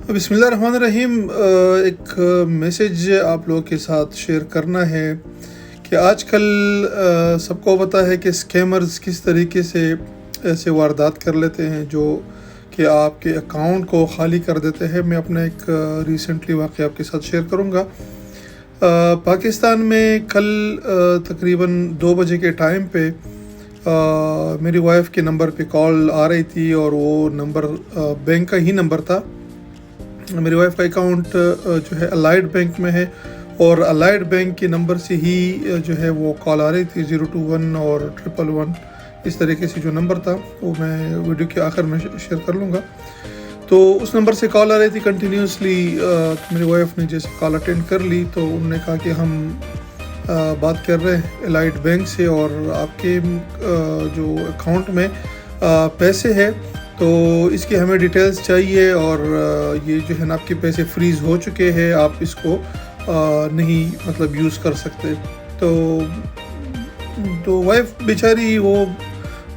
بسم اللہ الرحمن الرحیم۔ ایک میسیج آپ لوگوں کے ساتھ شیئر کرنا ہے کہ آج کل سب کو پتہ ہے کہ اسکیمرز کس طریقے سے ایسے واردات کر لیتے ہیں جو کہ آپ کے اکاؤنٹ کو خالی کر دیتے ہیں۔ میں اپنا ایک ریسنٹلی واقعہ آپ کے ساتھ شیئر کروں گا۔ پاکستان میں کل تقریباً 2 بجے کے ٹائم پہ میری وائف کے نمبر پہ کال آ رہی تھی، اور وہ نمبر بینک کا ہی نمبر تھا۔ میری وائف کا اکاؤنٹ جو ہے الائیڈ بینک میں ہے، اور الائیڈ بینک کے نمبر سے ہی جو ہے وہ کال آ رہی تھی 021 اور 111 اس طریقے سے جو نمبر تھا وہ میں ویڈیو کے آخر میں شیئر کر لوں گا۔ تو اس نمبر سے کال آ رہی تھی کنٹینیوسلی۔ میری وائف نے جیسے کال اٹینڈ کر لی تو انہوں نے کہا کہ ہم بات کر رہے ہیں الائیڈ بینک سے، اور آپ کے جو اکاؤنٹ میں پیسے ہے تو اس کی ہمیں ڈیٹیلز چاہیے، اور یہ جو ہے نا آپ کے پیسے فریز ہو چکے ہیں، آپ اس کو نہیں مطلب یوز کر سکتے۔ تو وائف بیچاری وہ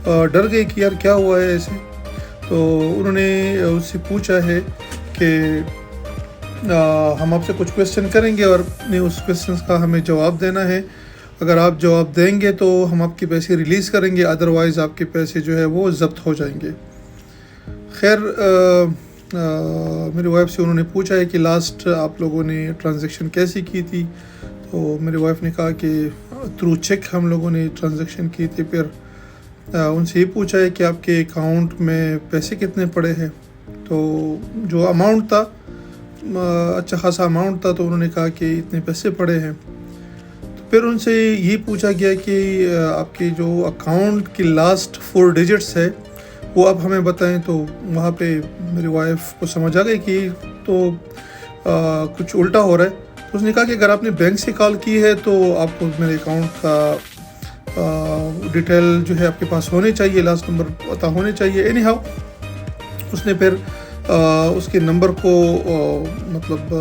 ڈر گئی کہ یار کیا ہوا ہے ایسے۔ تو انہوں نے اس سے پوچھا ہے کہ ہم آپ سے کچھ کویسچن کریں گے، اور اس کویسچنس کا ہمیں جواب دینا ہے۔ اگر آپ جواب دیں گے تو ہم آپ کے پیسے ریلیز کریں گے، ادروائز آپ کے پیسے جو ہے وہ ضبط ہو جائیں گے۔ خیر میری وائف سے انہوں نے پوچھا ہے کہ لاسٹ آپ لوگوں نے ٹرانزیکشن کیسی کی تھی، تو میری وائف نے کہا کہ تھرو چیک ہم لوگوں نے ٹرانزیکشن کی تھی۔ پھر ان سے یہ پوچھا ہے کہ آپ کے اکاؤنٹ میں پیسے کتنے پڑے ہیں، تو جو اماؤنٹ تھا اچھا خاصا اماؤنٹ تھا، تو انہوں نے کہا کہ اتنے پیسے پڑے ہیں۔ تو پھر ان سے یہ پوچھا گیا کہ آپ کے جو اکاؤنٹ کی لاسٹ 4 ڈیجٹس ہے وہ اب ہمیں بتائیں۔ تو وہاں پہ میری وائف کو سمجھ آ گئی کہ تو کچھ الٹا ہو رہا ہے۔ تو اس نے کہا کہ اگر آپ نے بینک سے کال کی ہے تو آپ کو میرے اکاؤنٹ کا ڈیٹیل جو ہے آپ کے پاس ہونے چاہیے، لاسٹ نمبر پتہ ہونے چاہیے۔ اینی ہاؤ اس نے پھر اس کے نمبر کو مطلب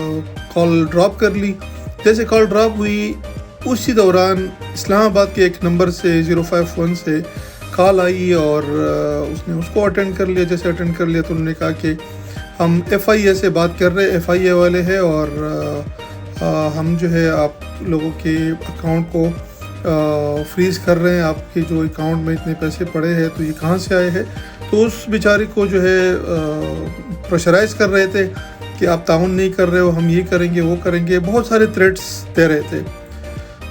کال ڈراپ کر لی۔ جیسے کال ڈراپ ہوئی اسی دوران اسلام آباد کے ایک نمبر سے 051 سے کال آئی، اور اس نے اس کو اٹینڈ کر لیا۔ جیسے اٹینڈ کر لیا تو انہوں نے کہا کہ ہم FIA سے بات کر رہے ہیں، FIA والے ہیں، اور ہم جو ہے آپ لوگوں کے اکاؤنٹ کو فریز کر رہے ہیں۔ آپ کے جو اکاؤنٹ میں اتنے پیسے پڑے ہیں تو یہ کہاں سے آئے ہیں۔ تو اس بیچاری کو جو ہے پریشرائز کر رہے تھے کہ آپ تعاون نہیں کر رہے ہو، ہم یہ کریں گے وہ کریں گے، بہت سارے تھریٹس دے رہے تھے۔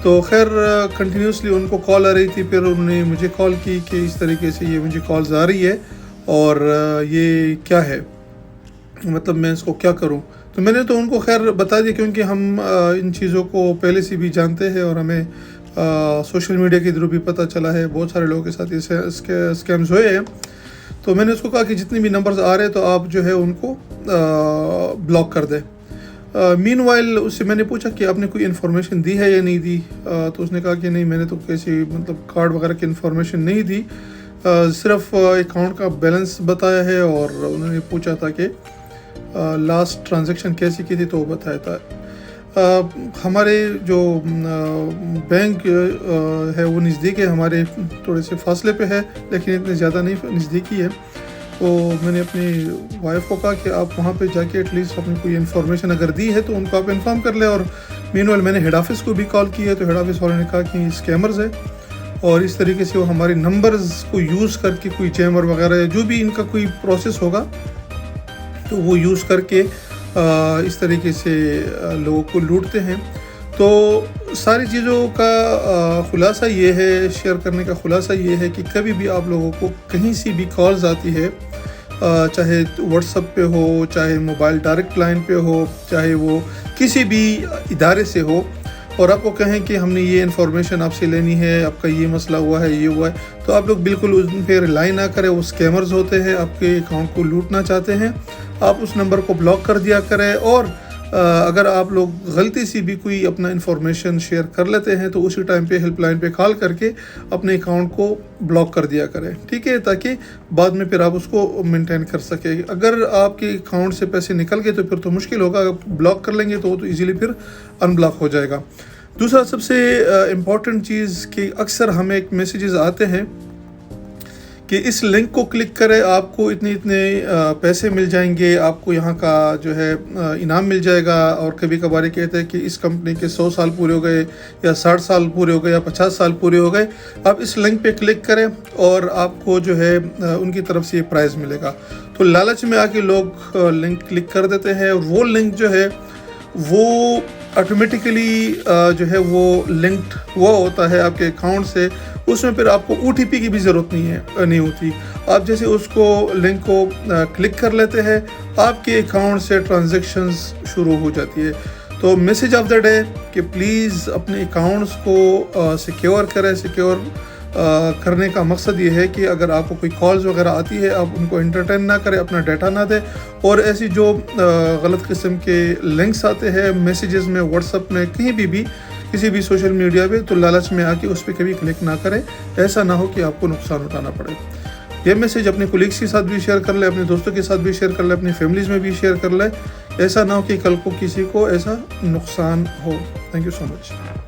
تو خیر کنٹینیوسلی ان کو کال آ رہی تھی۔ پھر انہوں نے مجھے کال کی کہ اس طریقے سے یہ مجھے کالز آ رہی ہے، اور یہ کیا ہے، مطلب میں اس کو کیا کروں۔ تو میں نے تو ان کو خیر بتا دیا، کیونکہ ہم ان چیزوں کو پہلے سے بھی جانتے ہیں، اور ہمیں سوشل میڈیا کے تھرو بھی پتہ چلا ہے بہت سارے لوگوں کے ساتھ یہ اسکیمز ہوئے ہیں۔ تو میں نے اس کو کہا کہ جتنے بھی نمبرز آ رہے تو آپ جو ہے ان کو بلاک کر دیں۔ مین وائل اس سے میں نے پوچھا کہ آپ نے کوئی انفارمیشن دی ہے یا نہیں دی، تو اس نے کہا کہ نہیں، میں نے تو کیسی مطلب کارڈ وغیرہ کی انفارمیشن نہیں دی، صرف اکاؤنٹ کا بیلنس بتایا ہے، اور انہوں نے پوچھا تھا کہ لاسٹ ٹرانزیکشن کیسی کی تھی تو وہ بتایا تھا۔ ہمارے جو بینک ہے وہ نزدیک ہے، ہمارے تھوڑے سے فاصلے پہ ہے، لیکن اتنے زیادہ نہیں نزدیکی ہے۔ تو میں نے اپنی وائف کو کہا کہ آپ وہاں پہ جا کے ایٹ لیسٹ اپنی کوئی انفارمیشن اگر دی ہے تو ان کو آپ انفارم کر لیں۔ اور مین وائل میں نے ہیڈ آفس کو بھی کال کی ہے، تو ہیڈ آفس والوں نے کہا کہ اسکیمرز ہے، اور اس طریقے سے وہ ہمارے نمبرز کو یوز کر کے کوئی چیمبر وغیرہ جو بھی ان کا کوئی پروسیس ہوگا تو وہ یوز کر کے اس طریقے سے لوگوں کو لوٹتے ہیں۔ تو ساری چیزوں کا خلاصہ یہ ہے، شیئر کرنے کا خلاصہ یہ ہے کہ کبھی بھی آپ لوگوں کو کہیں سے بھی کالز آتی ہے، چاہے واٹس ایپ پہ ہو، چاہے موبائل ڈائریکٹ لائن پہ ہو، چاہے وہ کسی بھی ادارے سے ہو، اور آپ کو کہیں کہ ہم نے یہ انفارمیشن آپ سے لینی ہے، آپ کا یہ مسئلہ ہوا ہے، یہ ہوا ہے، تو آپ لوگ بالکل ان پہ ریلائی نہ کریں۔ وہ اسکیمرز ہوتے ہیں، آپ کے اکاؤنٹ کو لوٹنا چاہتے ہیں۔ آپ اس نمبر کو بلاک کر دیا کریں، اور اگر آپ لوگ غلطی سے بھی کوئی اپنا انفارمیشن شیئر کر لیتے ہیں تو اسی ٹائم پہ ہیلپ لائن پہ کال کر کے اپنے اکاؤنٹ کو بلاک کر دیا کریں، ٹھیک ہے، تاکہ بعد میں پھر آپ اس کو مینٹین کر سکیں۔ اگر آپ کے اکاؤنٹ سے پیسے نکل گئے تو پھر تو مشکل ہوگا، اگر بلاک کر لیں گے تو وہ تو ایزیلی پھر ان بلاک ہو جائے گا۔ دوسرا سب سے امپورٹنٹ چیز کہ اکثر ہمیں ایک میسیجز آتے ہیں کہ اس لنک کو کلک کرے آپ کو اتنے پیسے مل جائیں گے، آپ کو یہاں کا جو ہے انعام مل جائے گا، اور کبھی کبھار کہتے ہیں کہ اس کمپنی کے 100 سال پورے ہو گئے یا 60 سال پورے ہو گئے یا 50 سال پورے ہو گئے، آپ اس لنک پہ کلک کریں اور آپ کو جو ہے ان کی طرف سے یہ پرائز ملے گا۔ تو لالچ میں آ کے لوگ لنک کلک کر دیتے ہیں، اور وہ لنک جو ہے وہ آٹومیٹیکلی جو ہے وہ لنکڈ ہوا ہوتا ہے آپ کے اکاؤنٹ سے، اس میں پھر آپ کو OTP کی بھی ضرورت نہیں ہوتی۔ آپ جیسے اس کو لنک کو کلک کر لیتے ہیں، آپ کے اکاؤنٹ سے ٹرانزیکشنز شروع ہو جاتی ہے۔ تو میسیج آف دا ڈے کہ پلیز اپنے اکاؤنٹس کو سیکیور کریں۔ سیکیور کرنے کا مقصد یہ ہے کہ اگر آپ کو کوئی کالز وغیرہ آتی ہے، آپ ان کو انٹرٹین نہ کریں، اپنا ڈیٹا نہ دیں، اور ایسی جو غلط قسم کے لنکس آتے ہیں میسیجز میں، واٹس ایپ میں، کہیں بھی کسی بھی سوشل میڈیا پہ، تو لالچ میں آ کے اس پہ کبھی کلک نہ کریں، ایسا نہ ہو کہ آپ کو نقصان اٹھانا پڑے۔ یہ میسیج اپنے کولیگس کے ساتھ بھی شیئر کر لیں، اپنے دوستوں کے ساتھ بھی شیئر کر لیں، اپنی فیملیز میں بھی شیئر کر لیں، ایسا نہ ہو کہ کل کو کسی کو ایسا نقصان ہو۔ Thank you so much.